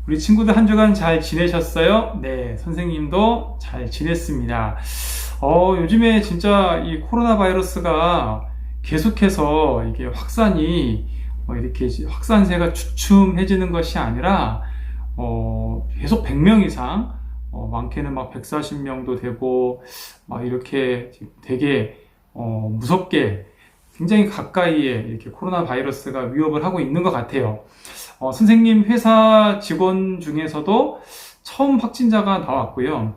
우리 친구들 한 주간 잘 지내셨어요? 네, 선생님도 잘 지냈습니다. 요즘에 진짜 이 코로나 바이러스가 계속해서 이게 확산이 이렇게 확산세가 주춤해지는 것이 아니라 계속 100명 이상, 많게는 막 140명도 되고 막 이렇게 되게 무섭게 굉장히 가까이에 이렇게 코로나 바이러스가 위협을 하고 있는 것 같아요. 선생님 회사 직원 중에서도 처음 확진자가 나왔고요.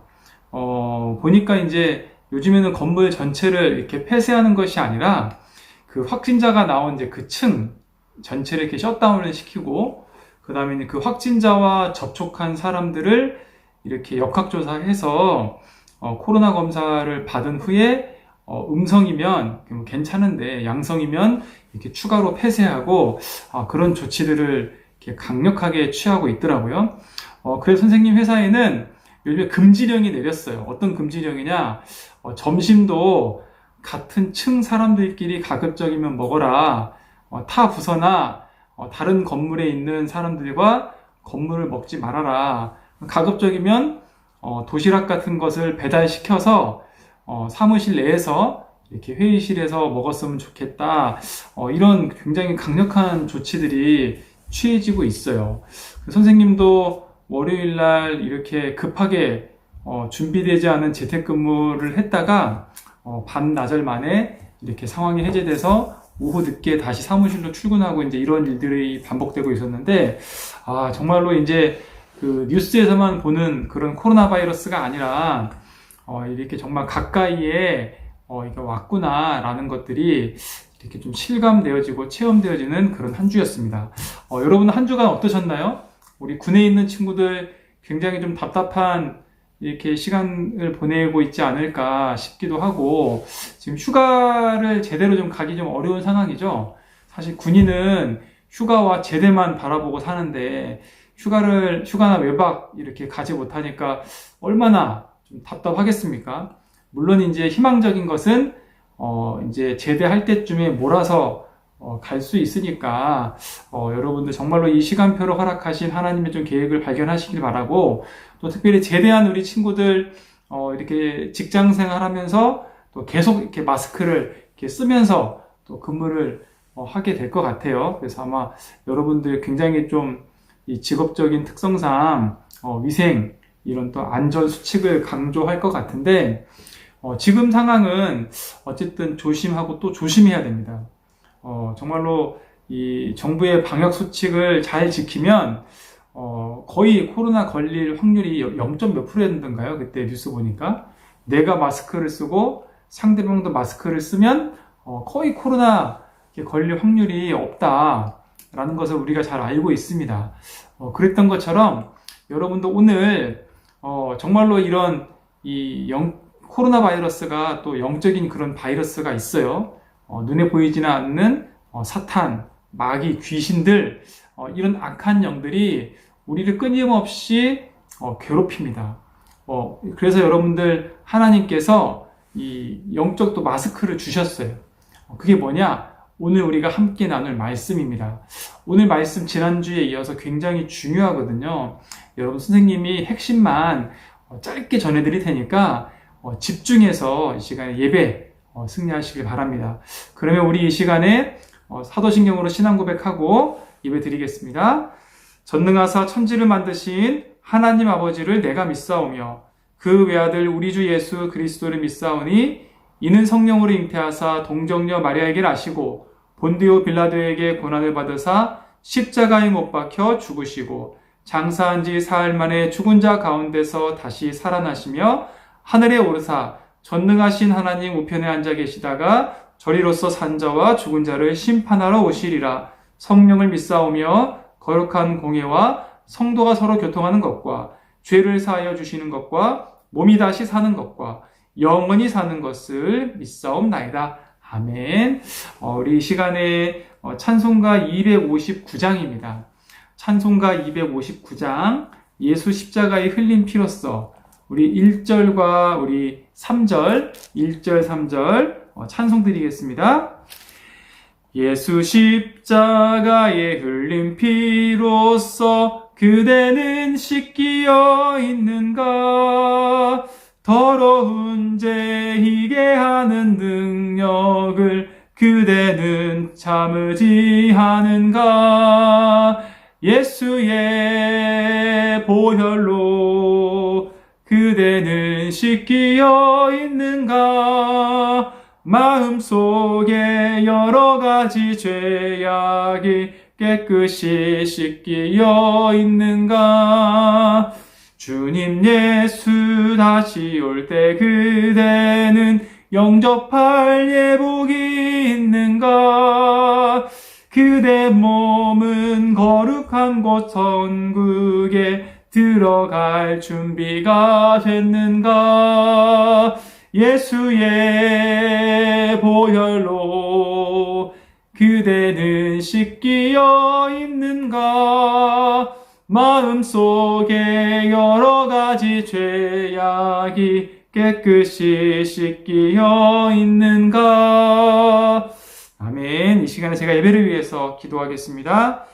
보니까 이제 요즘에는 건물 전체를 이렇게 폐쇄하는 것이 아니라 그 확진자가 나온 이제 그 층 전체를 이렇게 셧다운을 시키고, 그 다음에 그 확진자와 접촉한 사람들을 이렇게 역학조사해서 코로나 검사를 받은 후에 음성이면 괜찮은데 양성이면 이렇게 추가로 폐쇄하고 그런 조치들을 이렇게 강력하게 취하고 있더라고요. 그래서 선생님 회사에는 요즘에 금지령이 내렸어요. 어떤 금지령이냐? 점심도 같은 층 사람들끼리 가급적이면 먹어라. 타 부서나 다른 건물에 있는 사람들과 건물을 먹지 말아라. 가급적이면 도시락 같은 것을 배달시켜서 사무실 내에서 이렇게 회의실에서 먹었으면 좋겠다. 이런 굉장히 강력한 조치들이 취해지고 있어요. 선생님도 월요일 날 이렇게 급하게 준비되지 않은 재택근무를 했다가 반나절 만에 이렇게 상황이 해제돼서 오후 늦게 다시 사무실로 출근하고 이제 이런 일들이 반복되고 있었는데, 정말로 이제 그 뉴스에서만 보는 그런 코로나 바이러스가 아니라 이렇게 정말 가까이에 이게 왔구나라는 것들이 이렇게 좀 실감되어지고 체험되어지는 그런 한 주였습니다. 여러분 한 주간 어떠셨나요? 우리 군에 있는 친구들 굉장히 좀 답답한 이렇게 시간을 보내고 있지 않을까 싶기도 하고, 지금 휴가를 제대로 좀 가기 좀 어려운 상황이죠. 사실 군인은 휴가와 제대만 바라보고 사는데 휴가나 외박 이렇게 가지 못하니까 얼마나 좀 답답하겠습니까? 물론 이제 희망적인 것은 이제 제대할 때쯤에 몰아서 갈 수 있으니까 여러분들 정말로 이 시간표를 허락하신 하나님의 좀 계획을 발견하시길 바라고, 또 특별히 제대한 우리 친구들 이렇게 직장 생활하면서 또 계속 이렇게 마스크를 이렇게 쓰면서 또 근무를 하게 될 것 같아요. 그래서 아마 여러분들 굉장히 좀 이 직업적인 특성상 위생 이런 또 안전 수칙을 강조할 것 같은데, 지금 상황은 어쨌든 조심하고 또 조심해야 됩니다. 정말로 이 정부의 방역 수칙을 잘 지키면 거의 코로나 걸릴 확률이 0. 몇 %였던가요? 그때 뉴스 보니까 내가 마스크를 쓰고 상대방도 마스크를 쓰면 거의 코로나 걸릴 확률이 없다라는 것을 우리가 잘 알고 있습니다. 그랬던 것처럼 여러분도 오늘 정말로 이런 코로나 바이러스가 또 영적인 그런 바이러스가 있어요. 눈에 보이지는 않는 사탄, 마귀, 귀신들, 이런 악한 영들이 우리를 끊임없이 괴롭힙니다. 그래서 여러분들 하나님께서 이 영적 또 마스크를 주셨어요. 그게 뭐냐? 오늘 우리가 함께 나눌 말씀입니다. 오늘 말씀 지난주에 이어서 굉장히 중요하거든요. 여러분 선생님이 핵심만 짧게 전해드릴 테니까 집중해서 이 시간에 예배 승리하시길 바랍니다. 그러면 우리 이 시간에 사도신경으로 신앙 고백하고 예배 드리겠습니다. 전능하사 천지를 만드신 하나님 아버지를 내가 믿사오며 그 외아들 우리 주 예수 그리스도를 믿사오니 이는 성령으로 잉태하사 동정녀 마리아에게 나시고 본디오 빌라도에게 고난을 받으사 십자가에 못 박혀 죽으시고 장사한 지 사흘 만에 죽은 자 가운데서 다시 살아나시며 하늘에 오르사 전능하신 하나님 우편에 앉아 계시다가 저리로서 산 자와 죽은 자를 심판하러 오시리라. 성령을 믿사오며 거룩한 공예와 성도가 서로 교통하는 것과 죄를 사하여 주시는 것과 몸이 다시 사는 것과 영원히 사는 것을 믿사옵나이다. 아멘. 우리 이 시간에 찬송가 259장입니다. 찬송가 259장, 예수 십자가의 흘린 피로써 우리 1절과 우리 3절, 1절, 3절 찬송 드리겠습니다. 예수 십자가의 흘린 피로써 그대는 씻기어 있는가? 더러운 죄 희게 하는 능력을 그대는 참으지 하는가? 예수의 보혈로 그대는 씻기어 있는가? 마음속에 여러 가지 죄악이 깨끗이 씻기어 있는가? 주님 예수 다시 올 때 그대는 영접할 예복이 있는가? 그대 몸은 거룩한 곳 천국에 들어갈 준비가 됐는가? 예수의 보혈로 그대는 씻기어 있는가? 마음속에 여러 가지 죄악이 깨끗이 씻기어 있는가? 아멘. 이 시간에 제가 예배를 위해서 기도하겠습니다.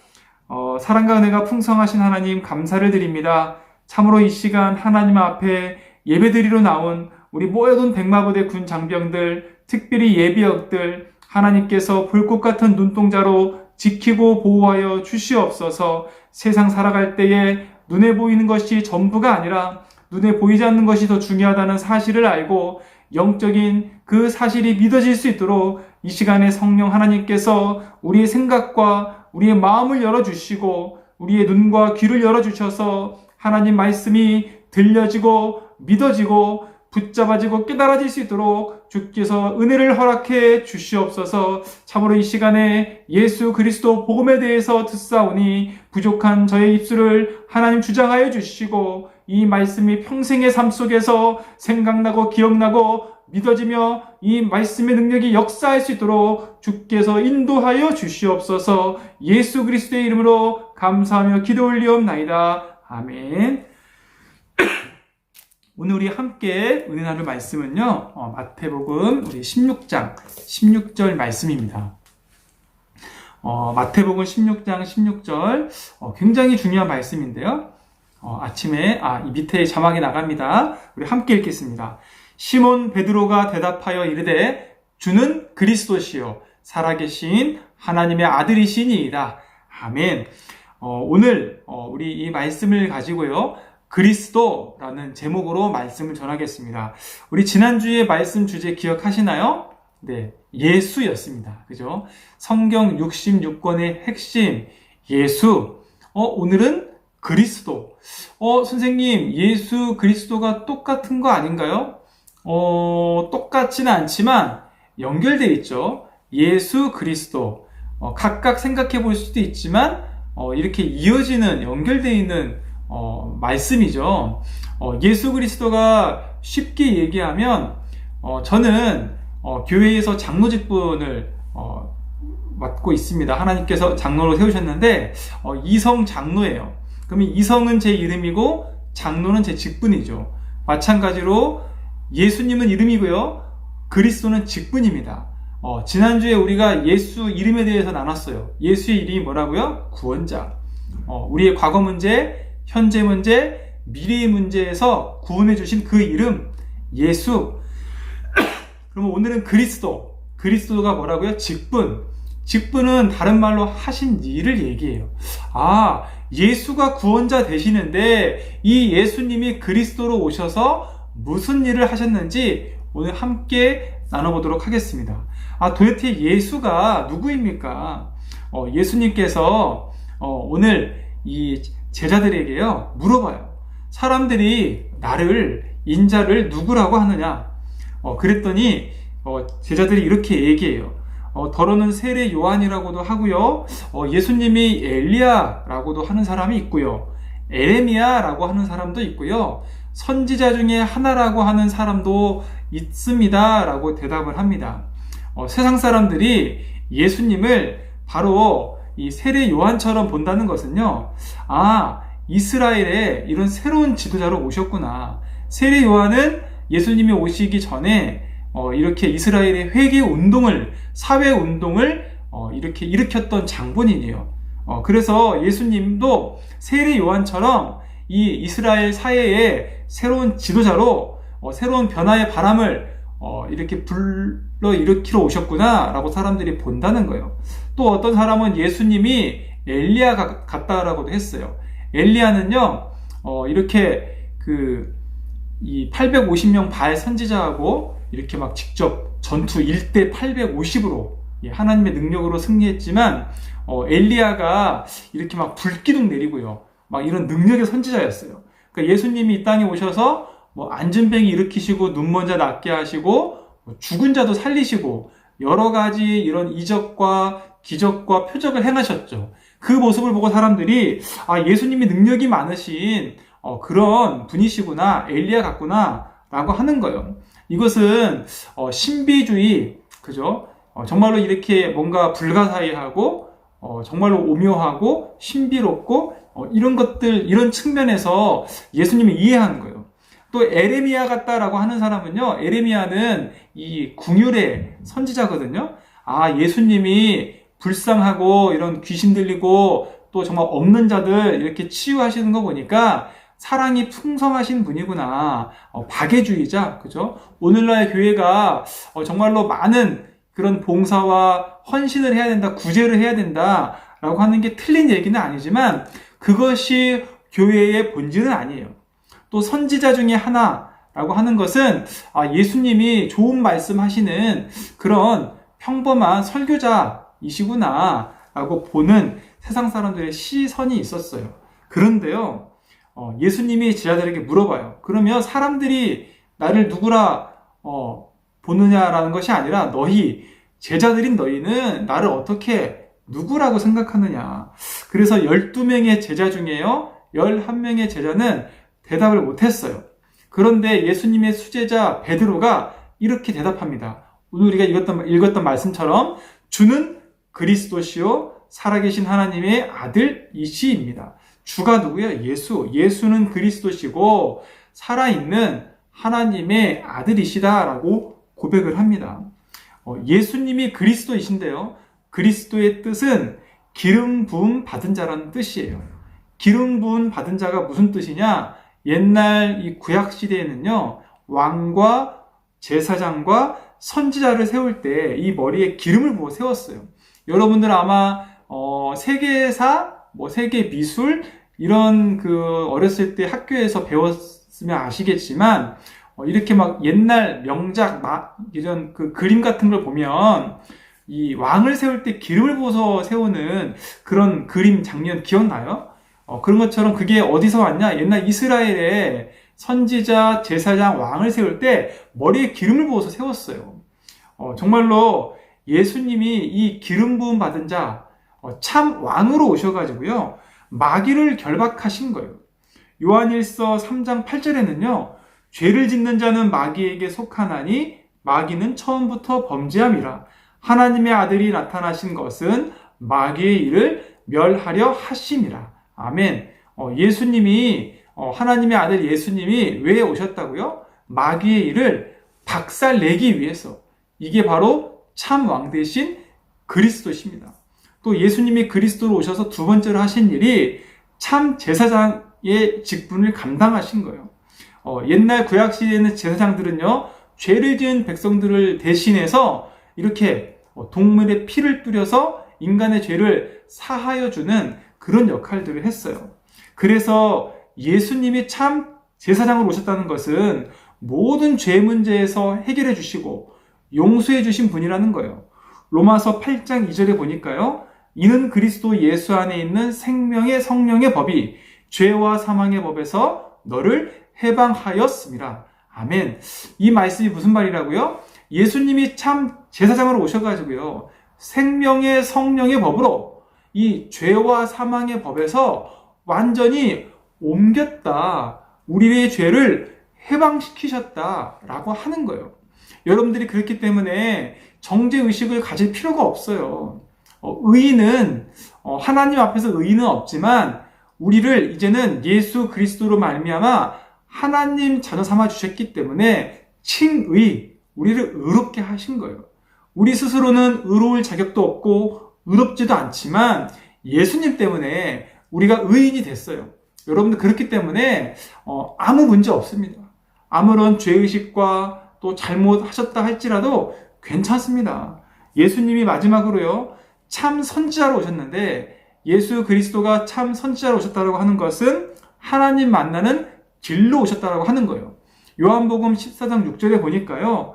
사랑과 은혜가 풍성하신 하나님 감사를 드립니다. 참으로 이 시간 하나님 앞에 예배드리러 나온 우리 모여둔 백마부대 군 장병들, 특별히 예비역들, 하나님께서 불꽃 같은 눈동자로 지키고 보호하여 주시옵소서. 세상 살아갈 때에 눈에 보이는 것이 전부가 아니라 눈에 보이지 않는 것이 더 중요하다는 사실을 알고 영적인 그 사실이 믿어질 수 있도록 이 시간에 성령 하나님께서 우리의 생각과 우리의 마음을 열어주시고 우리의 눈과 귀를 열어주셔서 하나님 말씀이 들려지고 믿어지고 붙잡아지고 깨달아질 수 있도록 주께서 은혜를 허락해 주시옵소서. 참으로 이 시간에 예수 그리스도 복음에 대해서 듣사오니 부족한 저의 입술을 하나님 주장하여 주시고 이 말씀이 평생의 삶 속에서 생각나고 기억나고 믿어지며 이 말씀의 능력이 역사할 수 있도록 주께서 인도하여 주시옵소서. 예수 그리스도의 이름으로 감사하며 기도 올리옵나이다. 아멘. 오늘 우리 함께 은혜 나눌 말씀은요, 마태복음 우리 16장 16절 말씀입니다. 마태복음 16장 16절 굉장히 중요한 말씀인데요. 아침에 이 밑에 자막이 나갑니다. 우리 함께 읽겠습니다. 시몬 베드로가 대답하여 이르되 주는 그리스도시요 살아계신 하나님의 아들이시니이다. 아멘. 오늘 우리 이 말씀을 가지고요, 그리스도라는 제목으로 말씀을 전하겠습니다. 우리 지난주에 말씀 주제 기억하시나요? 네, 예수였습니다. 그죠? 성경 66권의 핵심 예수. 오늘은 그리스도. 선생님, 예수 그리스도가 똑같은 거 아닌가요? 똑같지는 않지만 연결되어 있죠. 예수 그리스도. 각각 생각해 볼 수도 있지만 이렇게 이어지는 연결되어 있는 말씀이죠. 예수 그리스도가 쉽게 얘기하면 저는 교회에서 장로 직분을 맡고 있습니다. 하나님께서 장로로 세우셨는데 이성 장로예요. 그러면 이성은 제 이름이고 장로는 제 직분이죠. 마찬가지로 예수님은 이름이고요, 그리스도는 직분입니다. 지난주에 우리가 예수 이름에 대해서 나눴어요. 예수의 이름이 뭐라고요? 구원자. 우리의 과거 문제, 현재 문제, 미래의 문제에서 구원해 주신 그 이름 예수. 그러면 오늘은 그리스도. 그리스도가 뭐라고요? 직분. 직분은 다른 말로 하신 일을 얘기해요. 예수가 구원자 되시는데 이 예수님이 그리스도로 오셔서 무슨 일을 하셨는지 오늘 함께 나눠보도록 하겠습니다. 도대체 예수가 누구입니까? 예수님께서 오늘 이 제자들에게요 물어봐요. 사람들이 나를, 인자를 누구라고 하느냐? 그랬더니 제자들이 이렇게 얘기해요. 더러는 세례 요한이라고도 하고요, 예수님이 엘리야라고도 하는 사람이 있고요, 에레미야라고 하는 사람도 있고요, 선지자 중에 하나라고 하는 사람도 있습니다 라고 대답을 합니다. 세상 사람들이 예수님을 바로 이 세례 요한처럼 본다는 것은요, 이스라엘에 이런 새로운 지도자로 오셨구나. 세례 요한은 예수님이 오시기 전에 이렇게 이스라엘의 회개 운동을, 사회 운동을 이렇게 일으켰던 장본인이에요. 그래서 예수님도 세례 요한처럼 이 이스라엘 사회의 새로운 지도자로 새로운 변화의 바람을 이렇게 불러일으키러 오셨구나 라고 사람들이 본다는 거예요. 또 어떤 사람은 예수님이 엘리야 같다라고도 했어요. 엘리야는요 이렇게 이 850명 바알 선지자하고 이렇게 막 직접 전투 1대 850으로 하나님의 능력으로 승리했지만 엘리야가 이렇게 막 불기둥 내리고요 막 이런 능력의 선지자였어요. 그러니까 예수님이 이 땅에 오셔서 뭐 안진뱅이 일으키시고 눈먼 자 낫게 하시고 죽은 자도 살리시고 여러 가지 이런 이적과 기적과 표적을 행하셨죠. 그 모습을 보고 사람들이 예수님이 능력이 많으신 그런 분이시구나, 엘리야 같구나 라고 하는 거예요. 이것은 신비주의, 그죠? 정말로 이렇게 뭔가 불가사의하고 정말로 오묘하고 신비롭고 이런 것들, 이런 측면에서 예수님을 이해하는 거예요. 또 에레미야 같다라고 하는 사람은요, 에레미야는 이 궁율의 선지자거든요. 예수님이 불쌍하고 이런 귀신 들리고 또 정말 없는 자들 이렇게 치유하시는 거 보니까 사랑이 풍성하신 분이구나. 박애주의자, 그죠? 오늘날 교회가 정말로 많은 그런 봉사와 헌신을 해야 된다, 구제를 해야 된다 라고 하는 게 틀린 얘기는 아니지만 그것이 교회의 본질은 아니에요. 또 선지자 중에 하나라고 하는 것은 예수님이 좋은 말씀 하시는 그런 평범한 설교자이시구나 라고 보는 세상 사람들의 시선이 있었어요. 그런데요, 예수님이 제자들에게 물어봐요. 그러면 사람들이 나를 누구라 보느냐라는 것이 아니라 너희, 제자들인 너희는 나를 어떻게 누구라고 생각하느냐. 그래서 12명의 제자 중에요 11명의 제자는 대답을 못했어요. 그런데 예수님의 수제자 베드로가 이렇게 대답합니다. 오늘 우리가 읽었던 말씀처럼 주는 그리스도시요 살아계신 하나님의 아들이시입니다. 주가 누구예요? 예수는 그리스도시고 살아있는 하나님의 아들이시다라고 고백을 합니다. 예수님이 그리스도이신데요, 그리스도의 뜻은 기름 부음 받은 자라는 뜻이에요. 기름 부음 받은 자가 무슨 뜻이냐? 옛날 이 구약 시대에는요, 왕과 제사장과 선지자를 세울 때 이 머리에 기름을 부어 세웠어요. 여러분들 아마 세계사, 세계 미술 이런 어렸을 때 학교에서 배웠으면 아시겠지만 이렇게 막 옛날 명작 이런 그림 같은 걸 보면 이 왕을 세울 때 기름을 부어서 세우는 그런 그림 장면 기억나요? 그런 것처럼 그게 어디서 왔냐? 옛날 이스라엘에 선지자, 제사장, 왕을 세울 때 머리에 기름을 부어서 세웠어요. 정말로 예수님이 이 기름 부음 받은 자, 참 왕으로 오셔가지고요, 마귀를 결박하신 거예요. 요한일서 3장 8절에는요, 죄를 짓는 자는 마귀에게 속하나니 마귀는 처음부터 범죄함이라. 하나님의 아들이 나타나신 것은 마귀의 일을 멸하려 하심이라. 아멘. 예수님이 하나님의 아들 예수님이 왜 오셨다고요? 마귀의 일을 박살내기 위해서. 이게 바로 참 왕 대신 그리스도십니다. 또 예수님이 그리스도로 오셔서 두 번째로 하신 일이 참 제사장의 직분을 감당하신 거예요. 옛날 구약 시대에는 제사장들은요, 죄를 지은 백성들을 대신해서 이렇게 동물의 피를 뿌려서 인간의 죄를 사하여 주는 그런 역할들을 했어요. 그래서 예수님이 참 제사장으로 오셨다는 것은 모든 죄 문제에서 해결해 주시고 용서해 주신 분이라는 거예요. 로마서 8장 2절에 보니까요, 이는 그리스도 예수 안에 있는 생명의 성령의 법이 죄와 사망의 법에서 너를 해방하였습니다. 아멘. 이 말씀이 무슨 말이라고요? 예수님이 참 제사장으로 오셔가지고요, 생명의 성령의 법으로 이 죄와 사망의 법에서 완전히 옮겼다. 우리의 죄를 해방시키셨다라고 하는 거예요. 여러분들이 그렇기 때문에 정죄의식을 가질 필요가 없어요. 의인은 하나님 앞에서 의인은 없지만 우리를 이제는 예수 그리스도로 말미암아 하나님 자녀 삼아 주셨기 때문에 칭의, 우리를 의롭게 하신 거예요. 우리 스스로는 의로울 자격도 없고 의롭지도 않지만 예수님 때문에 우리가 의인이 됐어요. 여러분들 그렇기 때문에 아무 문제 없습니다. 아무런 죄의식과 또 잘못하셨다 할지라도 괜찮습니다. 예수님이 마지막으로요, 참 선지자로 오셨는데, 예수 그리스도가 참 선지자로 오셨다고 하는 것은 하나님 만나는 길로 오셨다고 하는 거예요. 요한복음 14장 6절에 보니까요,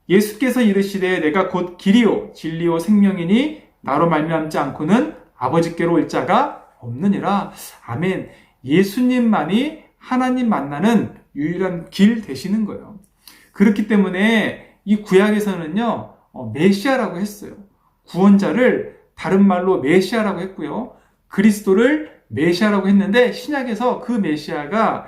예수께서 이르시되 내가 곧 길이요 진리요 생명이니 나로 말미암지 않고는 아버지께로 올 자가 없느니라. 아멘. 예수님만이 하나님 만나는 유일한 길 되시는 거예요. 그렇기 때문에 이 구약에서는요, 메시아라고 했어요. 구원자를 다른 말로 메시아라고 했고요. 그리스도를 메시아라고 했는데 신약에서 그 메시아가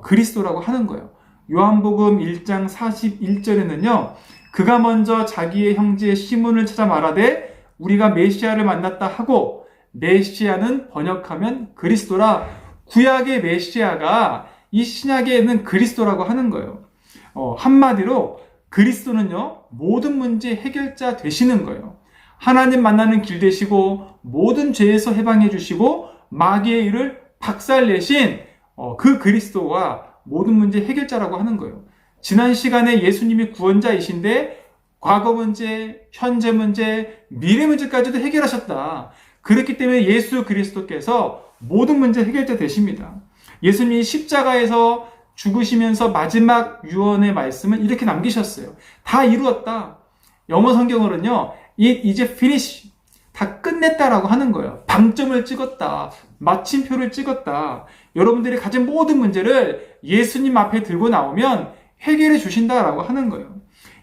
그리스도라고 하는 거예요. 요한복음 1장 41절에는요. 그가 먼저 자기의 형제 시몬을 찾아 말하되 우리가 메시아를 만났다 하고, 메시아는 번역하면 그리스도라. 구약의 메시아가 이 신약에는 그리스도라고 하는 거예요. 한마디로 그리스도는요, 모든 문제 해결자 되시는 거예요. 하나님 만나는 길 되시고 모든 죄에서 해방해 주시고 마귀의 일을 박살내신 그 그리스도가 모든 문제 해결자라고 하는 거예요. 지난 시간에 예수님이 구원자이신데 과거 문제, 현재 문제, 미래 문제까지도 해결하셨다. 그렇기 때문에 예수 그리스도께서 모든 문제 해결자 되십니다. 예수님이 십자가에서 죽으시면서 마지막 유언의 말씀을 이렇게 남기셨어요. 다 이루었다. 영어 성경으로는요, It is finished. 다 끝냈다라고 하는 거예요. 방점을 찍었다. 마침표를 찍었다. 여러분들이 가진 모든 문제를 예수님 앞에 들고 나오면 해결해 주신다라고 하는 거예요.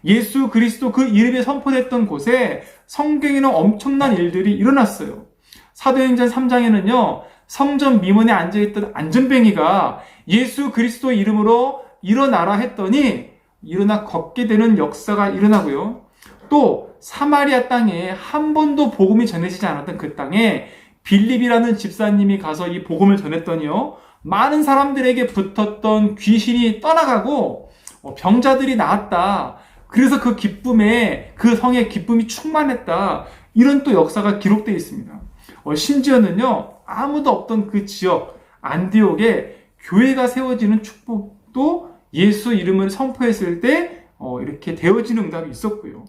예수 그리스도 그 이름이 선포됐던 곳에 성경에는 엄청난 일들이 일어났어요. 사도행전 3장에는요, 성전 미문에 앉아있던 안전뱅이가 예수 그리스도 이름으로 일어나라 했더니 일어나 걷게 되는 역사가 일어나고요. 또 사마리아 땅에 한 번도 복음이 전해지지 않았던 그 땅에 빌립이라는 집사님이 가서 이 복음을 전했더니요, 많은 사람들에게 붙었던 귀신이 떠나가고 병자들이 나았다. 그래서 그 기쁨에, 그 성에 기쁨이 충만했다. 이런 또 역사가 기록되어 있습니다. 심지어는요, 아무도 없던 그 지역 안디옥에 교회가 세워지는 축복도 예수 이름을 선포했을 때 이렇게 되어지는 응답이 있었고요.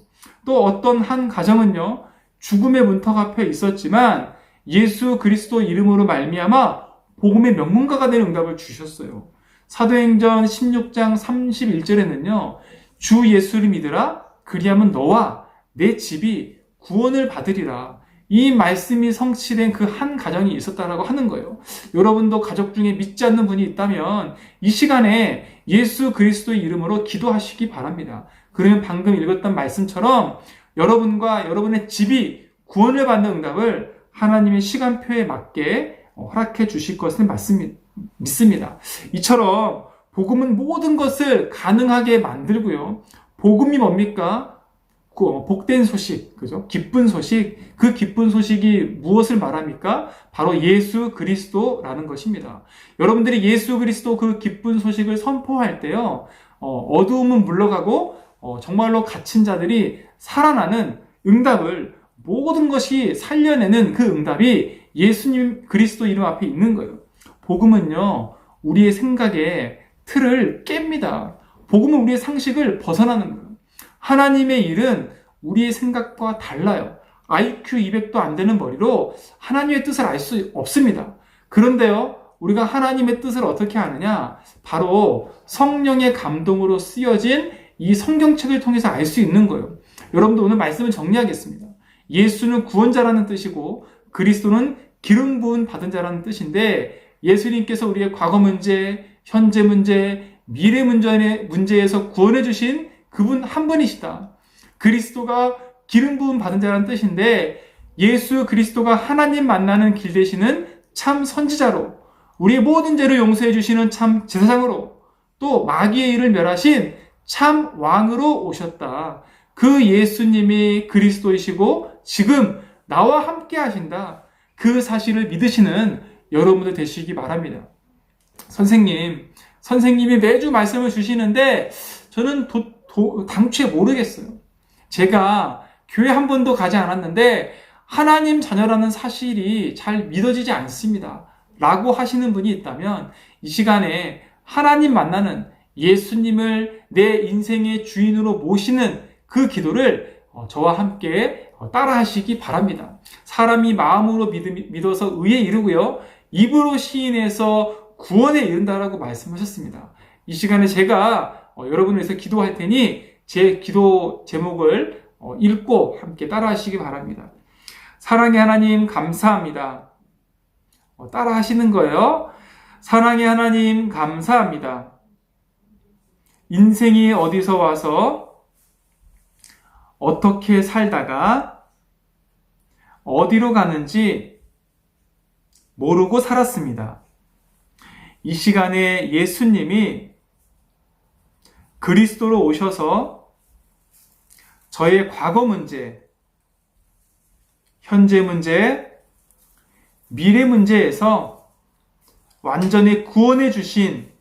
또 어떤 한 가정은요, 죽음의 문턱 앞에 있었지만 예수 그리스도 이름으로 말미암아 복음의 명문가가 되는 응답을 주셨어요. 사도행전 16장 31절에는요, 주 예수를 믿으라. 그리하면 너와 내 집이 구원을 받으리라. 이 말씀이 성취된 그 한 가정이 있었다라고 하는 거예요. 여러분도 가족 중에 믿지 않는 분이 있다면 이 시간에 예수 그리스도의 이름으로 기도하시기 바랍니다. 그러면 방금 읽었던 말씀처럼 여러분과 여러분의 집이 구원을 받는 응답을 하나님의 시간표에 맞게 허락해 주실 것을 믿습니다. 이처럼 복음은 모든 것을 가능하게 만들고요. 복음이 뭡니까? 복된 소식, 그죠? 기쁜 소식. 그 기쁜 소식이 무엇을 말합니까? 바로 예수 그리스도라는 것입니다. 여러분들이 예수 그리스도 그 기쁜 소식을 선포할 때요, 어두움은 물러가고 정말로 갇힌 자들이 살아나는 응답을, 모든 것이 살려내는 그 응답이 예수님 그리스도 이름 앞에 있는 거예요. 복음은요, 우리의 생각의 틀을 깹니다. 복음은 우리의 상식을 벗어나는 거예요. 하나님의 일은 우리의 생각과 달라요. IQ 200도 안 되는 머리로 하나님의 뜻을 알 수 없습니다. 그런데요, 우리가 하나님의 뜻을 어떻게 아느냐? 바로 성령의 감동으로 쓰여진 이 성경책을 통해서 알 수 있는 거예요. 여러분들 오늘 말씀을 정리하겠습니다. 예수는 구원자라는 뜻이고 그리스도는 기름 부은 받은 자라는 뜻인데, 예수님께서 우리의 과거 문제, 현재 문제, 미래 문제에서 구원해 주신 그분 한 분이시다. 그리스도가 기름 부음 받은 자라는 뜻인데, 예수 그리스도가 하나님 만나는 길 되시는 참 선지자로, 우리의 모든 죄를 용서해 주시는 참 제사장으로, 또 마귀의 일을 멸하신 참 왕으로 오셨다. 그 예수님이 그리스도이시고 지금 나와 함께 하신다. 그 사실을 믿으시는 여러분들 되시기 바랍니다. 선생님이 매주 말씀을 주시는데 저는 당초에 모르겠어요. 제가 교회 한 번도 가지 않았는데 하나님 자녀라는 사실이 잘 믿어지지 않습니다. 라고 하시는 분이 있다면 이 시간에 하나님 만나는 예수님을 내 인생의 주인으로 모시는 그 기도를 저와 함께 따라 하시기 바랍니다. 사람이 마음으로 믿어서 의에 이르고요. 입으로 시인해서 구원에 이른다라고 말씀하셨습니다. 이 시간에 제가 여러분을 위해서 기도할 테니 제 기도 제목을 읽고 함께 따라 하시기 바랍니다. 사랑의 하나님 감사합니다. 따라 하시는 거예요. 사랑의 하나님 감사합니다. 인생이 어디서 와서 어떻게 살다가 어디로 가는지 모르고 살았습니다. 이 시간에 예수님이 그리스도로 오셔서 저의 과거 문제, 현재 문제, 미래 문제에서 완전히 구원해 주신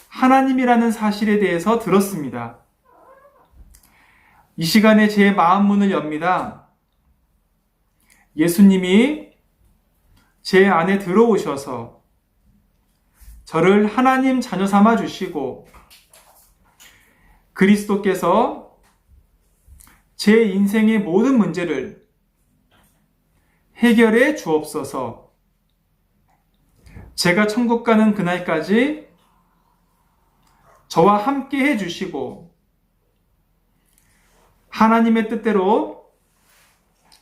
하나님이라는 사실에 대해서 들었습니다. 이 시간에 제 마음 문을 엽니다. 예수님이 제 안에 들어오셔서 저를 하나님 자녀 삼아 주시고 그리스도께서 제 인생의 모든 문제를 해결해 주옵소서. 제가 천국 가는 그날까지 저와 함께 해 주시고 하나님의 뜻대로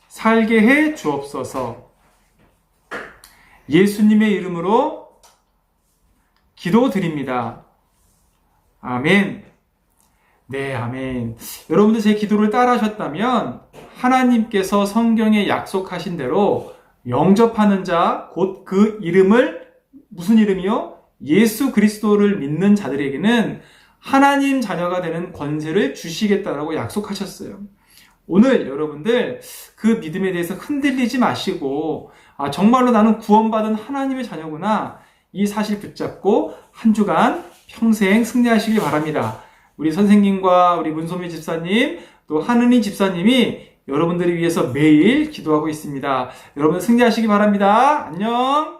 살게 해 주옵소서. 예수님의 이름으로 기도드립니다. 아멘. 네, 아멘. 여러분들 제 기도를 따라 하셨다면 하나님께서 성경에 약속하신 대로 영접하는 자, 곧 그 이름을, 무슨 이름이요? 예수 그리스도를 믿는 자들에게는 하나님 자녀가 되는 권세를 주시겠다라고 약속하셨어요. 오늘 여러분들 그 믿음에 대해서 흔들리지 마시고 정말로 나는 구원받은 하나님의 자녀구나, 이 사실 붙잡고 한 주간 평생 승리하시길 바랍니다. 우리 선생님과 우리 문소미 집사님, 또 한은희 집사님이 여러분들을 위해서 매일 기도하고 있습니다. 여러분 승리하시기 바랍니다. 안녕.